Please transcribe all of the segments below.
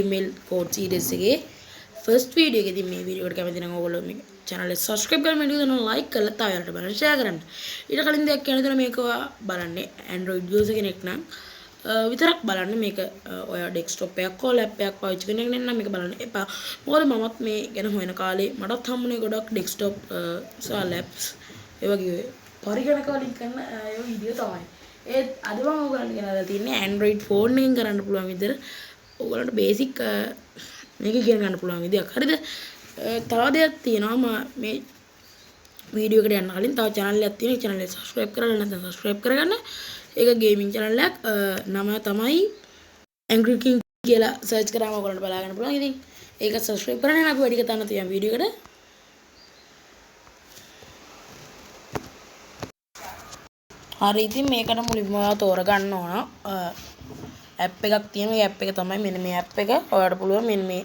email code series එකේ first video එකේදී මේ video එකට කැමති නම් ඔයගොල්ලෝ මේ channel එක subscribe කරලා මේක දෙනවා like කරලා තව යාළුවන්ට බලන්න share කරන්න. ඊට කලින් දෙයක් කියන්න දෙනවා මේක බලන්නේ Android user කෙනෙක් නම් විතරක් බලන්න මේක ඔයා desktop එකක් හෝ laptop එකක් පාවිච්චි කරන කෙනෙක් නම් මේක බලන්න එපා. මොකද මමත් මේ ගැන හොයන කාලේ මටත් හම්බුනේ ගොඩක් desktop සහ laps ඒ වගේ පරිගණක වලින් කරන ඒ වීඩියෝ තමයි. ඒත් අද මම ඔයගලන්ට ගෙනල්ලා තින්නේ Android phone එකෙන් කරන්න පුළුවන් විදිහට ඔයගලන්ට බේසික් මේක ඉගෙන ගන්න පුළුවන් විදියක්. හරිද? තව දෙයක් තියෙනවා මේ වීඩියෝ එකට යන්න කලින් තව channel එකක් තියෙනවා. ඒ channel එක subscribe කරලා නැත්නම් subscribe කරගන්න. ඒක gaming channel එකක්. නම තමයි Angry King කියලා search කරාම ඔයගලන්ට බලා ගන්න පුළුවන්. ඉතින් ඒක subscribe කරන්න නම් අපි වැඩි කතා නැතුව යමු වීඩියෝ එකට. හරි ඉතින් මේකට මුලින්ම ඔයා තෝරගන්න ඕන app එකක් තියෙනවා. ඒ app එක තමයි මෙන්න මේ app එක. ඔයාලට පුළුවන් මෙන්න මේ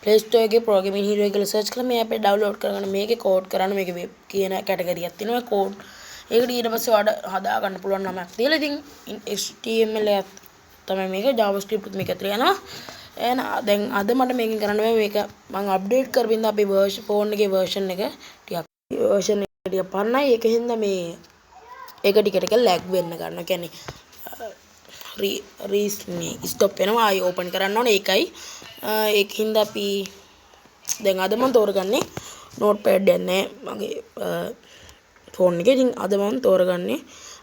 Play Store එකේ Programming Hero කියලා search කරලා මේ app එක download කරගන්න. මේකේ code කරන්න මේකේ web කියන category එකක් තියෙනවා. code ඒකට ඊට පස්සේ ඔයාලට හදා ගන්න පුළුවන් නමක් තියලා ඉතින් HTML එකක් තමයි මේක. JavaScript මේක ඇතුලේ යනවා. එහෙනම් දැන් අද මට මේකෙන් කරන්න බෑ. මේක මම අප්ඩේට් කරපින්ද අපේ phone එකේ version එක ටිකක් පරණයි. ඒකෙන්ද මේ ඒක ටික lag වෙන්න ගන්නවා. කියන්නේ stop වෙනවා. ආයි open කරන්න ඕනේ. ඒකයි ඒකින්ද අපි දැන් අද මම තෝරගන්නේ notepad එක නෑ මගේ phone එකේ. ඉතින් අද මම තෝරගන්නේ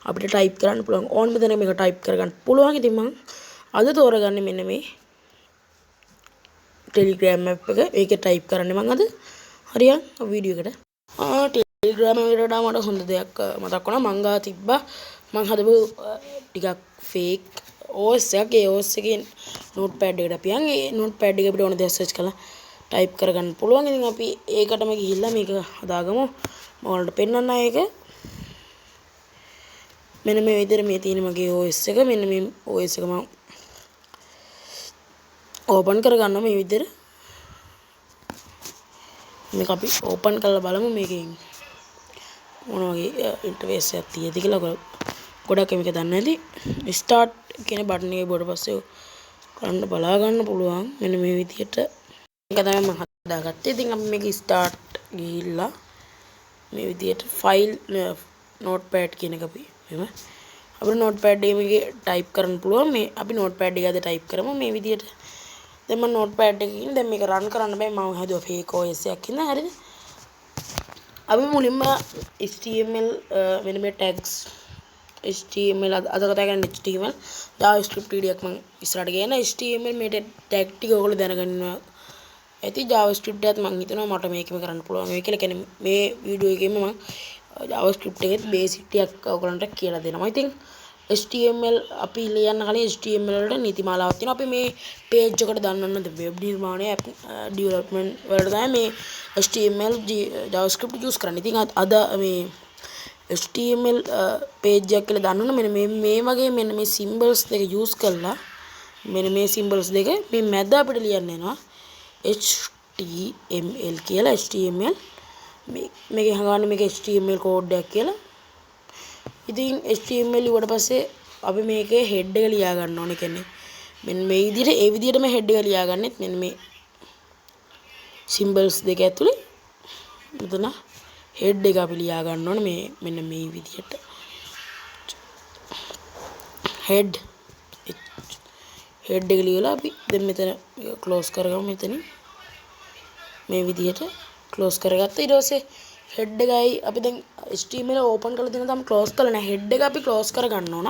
අපිට type කරන්න පුළුවන් ඕනම දෙයක් මේක type කරගන්න පුළුවන්. ඉතින් මම අද තෝරගන්නේ මෙන්න මේ Telegram app එක. ඒකේ type කරන්නේ මම අද. හරියන් වීඩියෝ එකට. Telegram එකට වඩා මට හොඳ දෙයක් මතක් වුණා. මං ගා තිබ්බා මං හදපු ටිකක් fake OS එකක්. ඒ OS එකේ notepad එකට අපි යන් ඒ notepad එක අපිට ඕන දේ search කරලා type කරගන්න පුළුවන්. ඉතින් අපි ඒකටම ගිහිල්ලා මේක හදාගමු. මම ඔයාලට පෙන්නන්න ඒක. මෙන්න මේ විදිහට මේ තියෙන මගේ OS එක. මෙන්න මේ OS එක මම open කරගන්නවා මේ විදිහට. මේක අපි open කරලා බලමු මේකෙන් මොන වගේ ඉන්ටර්ෆේස් එකක් තියෙද කියලා. ගොඩක් මේක දන්නේ නැති start කියන බටන් එකේ බොඩ පස්සේ කරන්න බලා ගන්න පුළුවන්. මෙන්න මේ විදිහට මේක තමයි මම හදාගත්තේ. ඉතින් අපි මේක start ගිහිල්ලා මේ විදිහට file notepad කියන එක අපි එහෙම අපේ notepad එකේ type කරන්න පුළුවන්. මේ අපි notepad එක අද type කරමු මේ විදිහට. දැන් මම notepad එකේ ඉන්නේ. දැන් මේක run කරන්න බෑ. මම හදුවා fake OS එකක් ඉන්න. හරිද? අපි මුලින්ම HTML මෙන්න මේ tags HTML අද කතා කරන්නේ HTML JavaScript ටිකක් මම ඉස්සරහට ගේන HTML මේ tag ටික ඔයගොල්ලෝ දැනගන්නවා ඇති. JavaScript එකත් මම හිතනවා මට මේකෙම කරන්න පුළුවන් වෙයි කියලා. කියන්නේ මේ වීඩියෝ එකේම මම JavaScript එකේ basic ටිකක් ඔයගොල්ලන්ට කියලා දෙනවා. ඉතින් HTML අපි ලියන්න කලින් HTML වලට නීතිමාලාවක් තියෙනවා. අපි මේ page එකට දාන්න web නිර්මාණය app development වලට තමයි මේ HTML JavaScript use කරන්නේ. ඉතින් අද මේ HTML page එකක් කියලා දාන්න ඕන. මෙන්න මේ වගේ මෙන්න මේ symbols දෙක use කරලා මෙන්න මේ symbols දෙක මේ මැද අපිට ලියන්න වෙනවා HTML කියලා. HTML මේකේ හංගන්නේ මේක HTML code එකක් කියලා. ඉතින් HTML ඉවරට පස්සේ අපි මේකේ head එක ලියා ගන්න ඕනේ. කියන්නේ මෙන්න මේ විදිහට ඒ විදිහටම head එක ලියා ගන්නෙත් මෙන්න මේ symbols දෙක ඇතුලේ මෙතන head එක අපි ලියා ගන්න ඕනේ මේ මෙන්න මේ විදිහට head එක ලියලා අපි දැන් මෙතන close කරගමු. මෙතනින් මේ විදිහට close කරගත්තා. ඊට පස්සේ head එකයි අපි දැන් HTML open කරලා දෙනවා. තාම close කරලා නැහැ. head එක අපි close කරගන්න ඕන.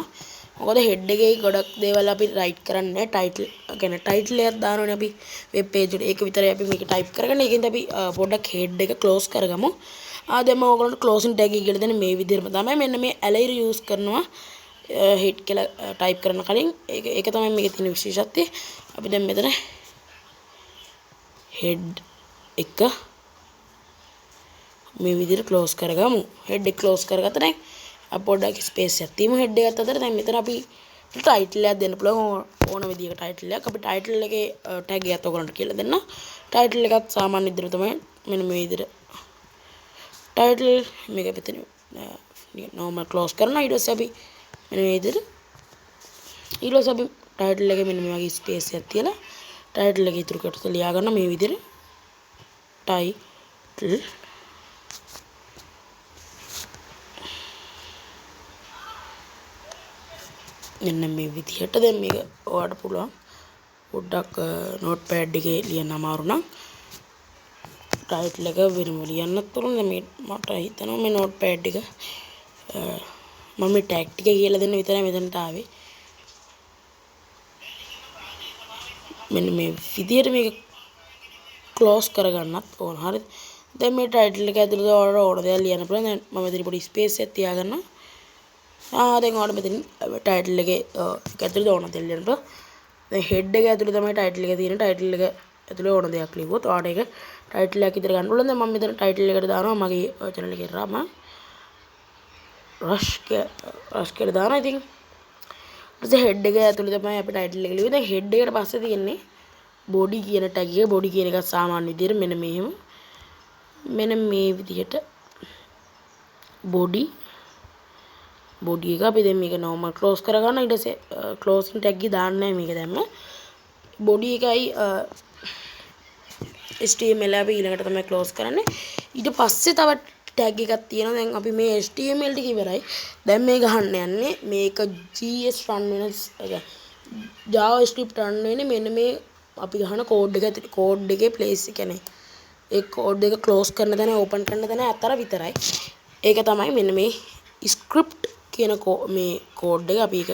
මොකද head එකේ ගොඩක් දේවල් අපි write කරන්නේ title කියන්නේ title එකක් දානෝනේ අපි web page එකට. ඒක විතරයි අපි මේක type කරගන්න. ඒකෙන්ද අපි පොඩ්ඩක් head එක close කරගමු. දැන් මම ඔයගලන්ට closing tag එක කියලා දෙන්නේ මේ විදිහටම තමයි. මෙන්න මේ alias use කරනවා head කියලා type කරන කලින්. ඒක තමයි මේකේ තියෙන විශේෂත්වය. අපි දැන් මෙතන head එක මේ විදිහට close කරගමු. head එක close කරගත්තා දැන් අපි පොඩ්ඩක් space එකක් තියමු head එකත් අතර. දැන් මෙතන අපි title එකක් දෙන්න පුළුවන් ඕන විදිහක title එකක්. අපි title එකේ tag එකත් ඔයගලන්ට කියලා දෙන්න. title එකත් සාමාන්‍ය විදිහට තමයි මෙන්න මේ විදිහට title මේක මෙතන normal close කරනවා. ඊට පස්සේ අපි මෙන්න මේ විදිහට ඊට පස්සේ අපි ටයිටල් එකේ මෙන්න මේ වගේ ස්පේස් එකක් තියලා ටයිටල් එක ඉතුරු කොටස ලියා ගන්න මේ විදිහට ටයිටල් මෙන්න මේ විදිහට දැන් මේක ඔයාලට පුළුවන් පොඩ්ඩක් නෝට් පෑඩ් එකේ ලියන්න අමාරු නම් ටයිටල් එක වෙනම ලියන්නත් පුළුවන්. දැන් මේ මට හිතෙනවා මේ නෝට් පෑඩ් එක මම මේ ටැග් ටික කියලා දෙන්න විතරයි මෙතනට ආවේ. මෙන්න මේ විදිහට මේක ක්ලෝස් කරගන්නත් ඕන. හරිද? දැන් මේ ටයිටල් එක ඇතුළත ඔයාලට ඕන දේවල් ලියන්න පුළුවන්. දැන් මම මෙතන පොඩි ස්පේස් එකක් තියාගන්නවා. දැන් ඔයාලට මෙතන ටයිටල් එකේ ඇතුළත ඕන දේවල් ලියන්න පුළුවන්. දැන් හෙඩ් එක ඇතුළේ තමයි ටයිටල් එක තියෙන්නේ. ටයිටල් එක ඇතුළේ ඕන දෙයක් ලියුවොත් ඔයාලට ඒක ටයිටල් එකක් විතර ගන්න පුළුවන්. දැන් මම මෙතන ටයිටල් එකට දානවා මගේ channel එකේ රාම රෂ් කියලා දානවා. ඉතින් ඊට හෙඩ් එක ඇතුළේ තමයි අපි ටයිටල් එක ලියුවේ. දැන් හෙඩ් එකට පස්සේ තියෙන්නේ බොඩි කියන ටැග් එක. බොඩි කියන එක සාමාන්‍ය විදිහට මෙන්න මේ විදිහට බොඩි එක අපි දැන් මේක normal close කරගන්න. ඊට පස්සේ closing tag එක දාන්නේ නැහැ මේක දැම්ම. බොඩි එකයි HTML අපි ඊළඟට තමයි close කරන්නේ. ඊට පස්සේ තව tag එකක් තියෙනවා. දැන් අපි මේ HTML ටික ඉවරයි. දැන් මේ ගහන්න යන්නේ මේක GS run වෙන JavaScript run වෙන්නේ මෙන්න මේ අපි ගහන කෝඩ් එක ඇතුලේ. කෝඩ් එකේ place කියන්නේ ඒ කෝඩ් එක close කරන තැන open කරන තැන අතර විතරයි. ඒක තමයි මෙන්න මේ script කියන මේ කෝඩ් එක. අපි ඒක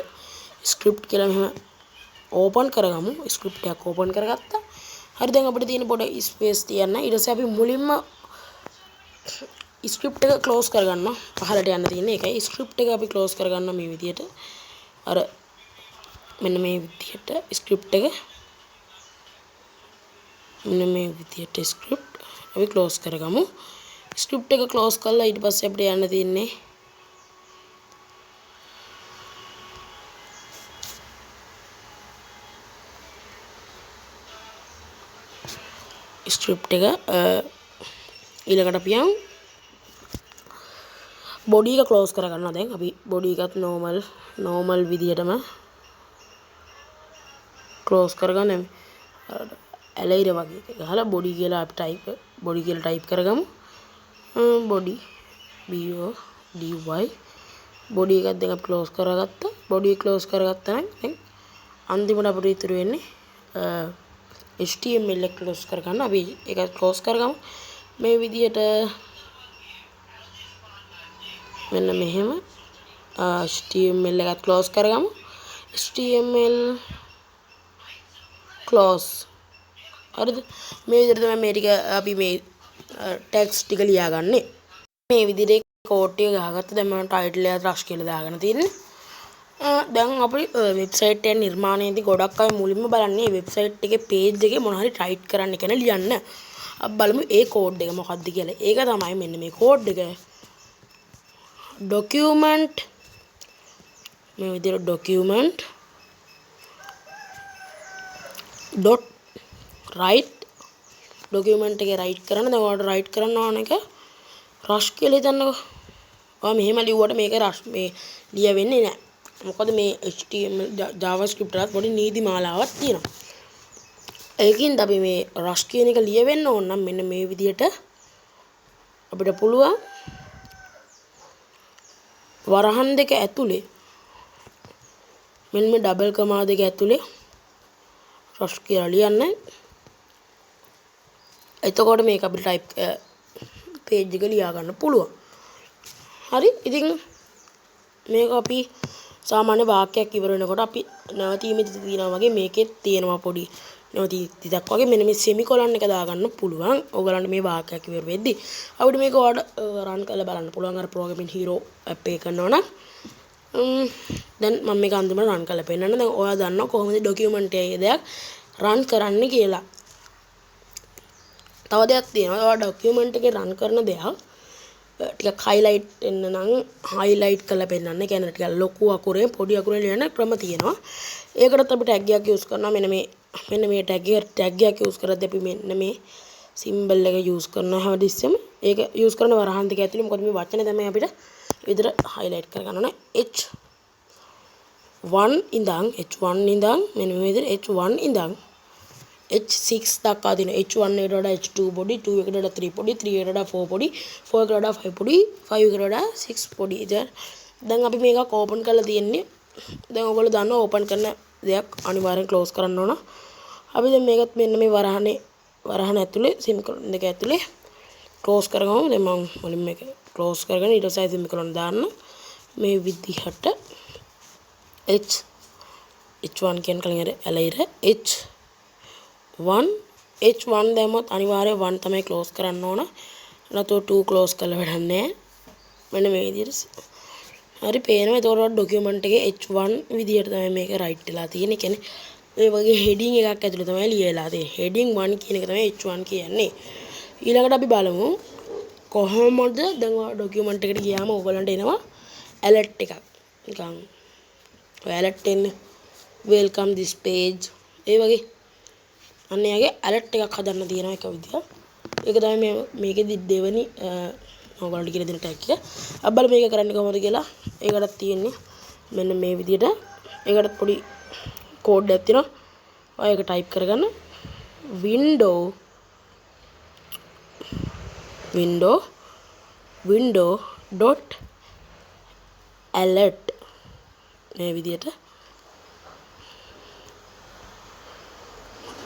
script කියලා මෙහෙම open කරගමු. script එකක් open කරගත්තා. හරි දැන් අපිට තියෙන පොඩ ස්පේස් තියන්න. ඊට පස්සේ අපි මුලින්ම script එක close කරගන්නවා. පහළට යන්න තියෙන්නේ ඒකයි. script එක අපි close කරගන්නවා මේ විදිහට. අර මෙන්න මේ විදිහට script එක මෙන්න මේ විදිහට script අපි close කරගමු. script එක close කරලා ඊට පස්සේ අපිට යන්න තියෙන්නේ script එක ඊළඟට අපි යමු body එක close කරගන්නවා. දැන් අපි body එකත් normal විදිහටම close කරගන්න. ඇලයිර වගේ එක ගහලා body කියලා අපි type කරගමු. body BODY body එකත් දැන් අපි close කරගත්තා. body close කරගත්තා නම් දැන් අන්තිමට අපිට ඉතුරු වෙන්නේ HTML එක close කරගන්න. අපි ඒක close කරගමු මේ විදිහට මෙන්න මෙහෙම HTML එකත් close කරගමු. HTML close. හරිද? මේ විදිහට තමයි මේ ටික අපි මේ ටැග්ස් ටික ලියාගන්නේ. මේ විදිහට කෝඩ් ටික ගහගත්තා. දැන් මම ටයිටල් එක රෂ් කියලා දාගෙන තියෙන්නේ. දැන් අපි වෙබ්සයිට් එක නිර්මාණයේදී ගොඩක් අය මුලින්ම බලන්නේ මේ වෙබ්සයිට් එකේ page එකේ මොන හරි ටයිප් කරන්න කියන ලියන්න. අපි බලමු ඒ කෝඩ් එක මොකක්ද කියලා. ඒක තමයි මෙන්න මේ කෝඩ් එක. document මේ විදිහට document dot write document එකේ write කරන්න. දැන් ඔයාලට write කරන්න ඕන එක rush කියලා හිතන්නකෝ. ඔයා මෙහෙම ලිව්වට මේක rush මේ ලියවෙන්නේ නැහැ. මොකද මේ HTML JavaScript වලත් පොඩි නීති මාලාවක් තියෙනවා. ඒකින්ද අපි මේ rush කියන එක ලියවෙන්න ඕන නම් මෙන්න මේ විදිහට අපිට පුළුවන් වරහන් දෙක ඇතුලේ මෙන්න මේ ඩබල් කමා දෙක ඇතුලේ rush කියලා ලියන්න. එතකොට මේක අපිට type page එක ලියා ගන්න පුළුවන්. හරි. ඉතින් මේක අපි සාමාන්‍ය වාක්‍යයක් ඉවර වෙනකොට අපි නැවතීමේදී තියෙනවා වගේ මේකෙත් තියෙනවා පොඩි නැවතීමක් වගේ මෙන්න මේ semicolon එක දාගන්න පුළුවන්. ඔයගලන්ට මේ වාක්‍යයක් ඉවර වෙද්දි අපිට මේක ඔයාලට run කරලා බලන්න පුළුවන්. අර programming hero app එක කරනවා නම් දැන් මම මේක අන්තිමට run කරලා පෙන්නන්න. දැන් ඔයා දන්නවා කොහොමද document එකේ දෙයක් run කරන්න කියලා. තව දෙයක් තියෙනවා. ඔයා document එකේ run කරන දෙයක් ටිකක් highlight වෙන්න නම් highlight කරලා පෙන්නන්න. කියන්නේ ටිකක් ලොකු අකුරෙන් පොඩි අකුරෙන් ලියන ක්‍රම තියෙනවා. ඒකටත් අපි tag එකක් use කරනවා. මෙන්න මේ tag එකක් use කරද්දී අපි මෙන්න මේ symbol එක use කරනවා හැමදෙස්සෙම. ඒක use කරන වරහන් දෙක ඇතුලේ මොකද මේ වචනේ තමයි අපිට විතර highlight කරගන්න ඕනේ. H1 ඉඳන් H1 ඉඳන් මෙන්න මේ විදිහට H1 ඉඳන් H6 දක්වා තියෙන H1 එකට වඩා H2 පොඩි 2 එකට වඩා 3 පොඩි 3 එකට වඩා 4 පොඩි 4 එකට වඩා 5 පොඩි 5 එකට වඩා 6 පොඩි. දැන් අපි මේක ඕපන් කරලා තියෙන්නේ. දැන් ඔයගොල්ලෝ දන්නවා ඕපන් කරන දෙයක් අනිවාර්යෙන් ක්ලෝස් කරන්න ඕන. අපි දැන් මේකත් මෙන්න මේ වරහන ඇතුලේ සෙමිකොලන් දෙක ඇතුලේ ක්ලෝස් කරගමු. දැන් මම මුලින්ම මේක ක්ලෝස් කරගෙන ඊට පස්සේ සෙමිකොලන් දාන්න මේ විදිහට H1 කියන කලින් ඇලයිර H1 දැම්මොත් අනිවාර්යයෙන් 1 තමයි ක්ලෝස් කරන්න ඕන. නැත්නම් 2 ක්ලෝස් කරලා වැඩක් නැහැ. මෙන්න මේ විදිහට. හරි පේනවා. ඒතකොට ડોකියුමන්ට් එකේ H1 විදිහට තමයි මේක රයිට් වෙලා තියෙන්නේ. කියන්නේ මේ වගේ හෙඩින් එකක් ඇතුළේ තමයි ලියලා තියෙන්නේ. හෙඩින් 1 කියන එක තමයි H1 කියන්නේ. ඊළඟට අපි බලමු කොහොමද දැන් ડોකියුමන්ට් එකට ගියාම ඕගලන්ට එනවා ඇලර්ට් එකක්. නිකන් ඔය ඇලර්ට් එන්නේ welcome this page ඒ වගේ අන්න එයාගේ ඇලර්ට් එකක් හදන්න තියෙනවා එක විදියක්. ඒක තමයි මේකෙදි දෙවෙනි ඔයගොල්ලන්ට කියලා දෙන ටැග් එක. අබ්බල මේක කරන්නේ කොහොමද කියලා ඒකටත් තියෙන්නේ මෙන්න මේ විදියට. ඒකටත් පොඩි කෝඩ් එකක් තියෙනවා. ඔය ඒක ටයිප් කරගන්න window.alert මේ විදියට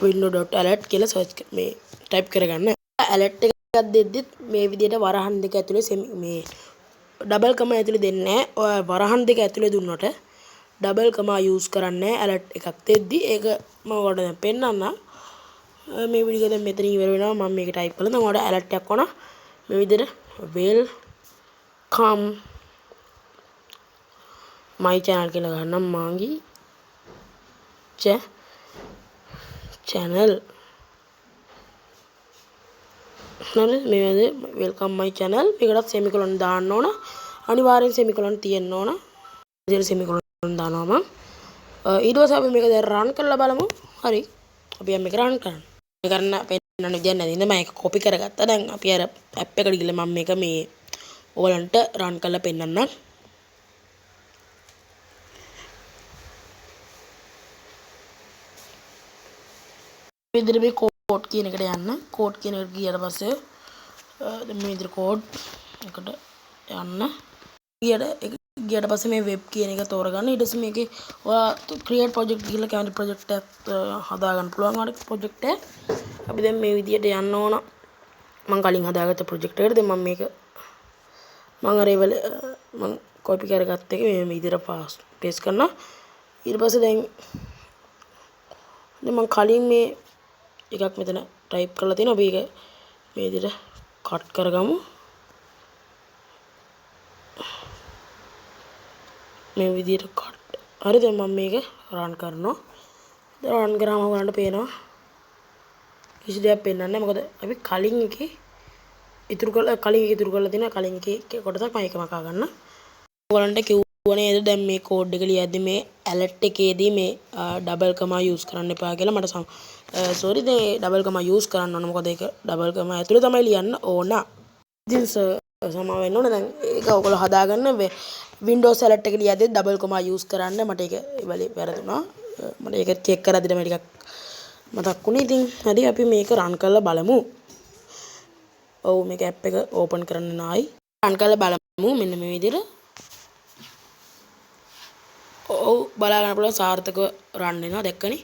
window.alert කියලා සර්ච් මේ ටයිප් කරගන්න. alert එකක් දෙද්දිත් මේ විදියට වරහන් දෙක ඇතුලේ මේ ඩබල් කමා ඇතුලේ දෙන්නේ නැහැ. ඔය වරහන් දෙක ඇතුලේ දුන්නොට ඩබල් කමා යූස් කරන්නේ alert එකක් දෙද්දි. ඒක මම ඔයාලට දැන් පෙන්නන්නම්. මේ වීඩියෝ එක දැන් මෙතන ඉවර වෙනවා. මම මේක ටයිප් කළා. දැන් ඔයාලට alert එකක් වුණා. මේ විදියට welcome my channel කියලා ගන්නම් මාගේ channel හරි මේ වගේ welcome my channel මේකටත් semicolon දාන්න ඕන අනිවාර්යෙන් semicolon තියෙන්න ඕන ඉතින් semicolon දානවා මම ඊට පස්සේ අපි මේක දැන් run කරලා බලමු හරි අපි මේක run කරන්න මේ කරන්න පෙන්නන්න විදියක් නැති ඉතින් මම ඒක copy කරගත්තා දැන් අපි අර app එකට ගිහලා මම මේක මේ ඔයගලන්ට run කරලා පෙන්නන්නම් විදිහට මේ කෝඩ් කියන එකට යන්න කෝඩ් කියන එකට ගියාට පස්සේ මේ විදිහට කෝඩ් එකට යන්න ගියාට පස්සේ මේ වෙබ් කියන එක තෝරගන්න ඊට පස්සේ මේකේ ඔයා ක්‍රියේට් ප්‍රොජෙක්ට් ගිහලා කැමති ප්‍රොජෙක්ට් එකක් හදා ගන්න පුළුවන් වල ප්‍රොජෙක්ට් එක අපි දැන් මේ විදිහට යන්න ඕන මම කලින් හදාගත්ත ප්‍රොජෙක්ට් එකට දැන් මම මේක මම අර ඒවල මම කොපි කරගත්ත එක මේ විදිහට පේස්ට් කරනවා ඊට පස්සේ දැන් මම කලින් මේ එකක් මෙතන ටයිප් කරලා තියෙනවා අපි ඒක මේ විදිහට කට් කරගමු මේ විදිහට කට් හරි දැන් මම මේක රන් කරනවා දැන් රන් කරාම ඔයගලන්ට පේනවා කිසි දෙයක් පෙන්වන්නේ නැහැ මොකද අපි කලින් එකේ ඉතුරු කරලා තියෙනවා කලින් එකේ කොටසක් මම ඒක මකා ගන්න ඔයගලන්ට කිව්වා නේද දැන් මේ කෝඩ් එක ලියද්දි මේ ඇලර්ට් එකේදී මේ ඩබල් කමා යූස් කරන්න එපා කියලා මට සෝරි දැන් ඩබල් කමා යූස් කරන්න ඕන මොකද ඒක ඩබල් කමා ඇතුලේ තමයි ලියන්න ඕන ඉතින් සමා වෙන්න ඕන දැන් ඒක ඔයගොල්ලෝ හදාගන්න Windows alert එක ලියද්දි ඩබල් කමා යූස් කරන්න මට ඒක වැරදුනා මට ඒක චෙක් කරද්දිම ටිකක් මතක් වුණේ ඉතින් හරි අපි මේක රන් කරලා බලමු ඔව් මේක ඇප් එක ඕපන් කරන්න නායි රන් කරලා බලමු මෙන්න මේ විදිහට ඔව් බලා ගන්න පුළුවන් සාර්ථකව රන් වෙනවා දැක්කනේ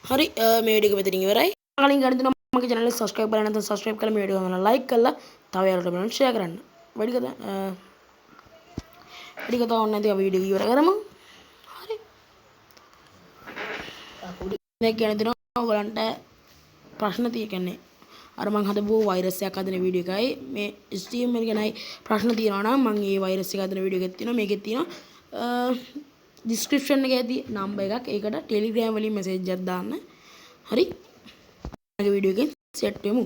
හරි මේ වීඩියෝ එක මෙතනින් ඉවරයි කලින් ගන්න දෙනවා මගේ channel එක subscribe කරලා නැත්නම් subscribe කරලා මේ වීඩියෝ එක like කරලා තව යාළුවන්ට බලන්න share කරන්න වැඩි කතා ඕනේ නැති අපි වීඩියෝ ඉවර කරමු හරි දැන් කියන දෙනවා ඔයගලන්ට ප්‍රශ්න තියෙන්නේ අර මං හදපු වෛරස් එකක් හදන වීඩියෝ එකයි මේ HTML ගැනයි ප්‍රශ්න තියෙනවා නම් මං මේ වෛරස් එක හදන වීඩියෝ එකක් තියෙනවා මේකෙත් තියෙනවා description එකේ ඇති නම්බර් එකක් ඒකට Telegram වලින් message එකක් දාන්න හරි මගේ වීඩියෝ එකෙන් සෙට් වෙමු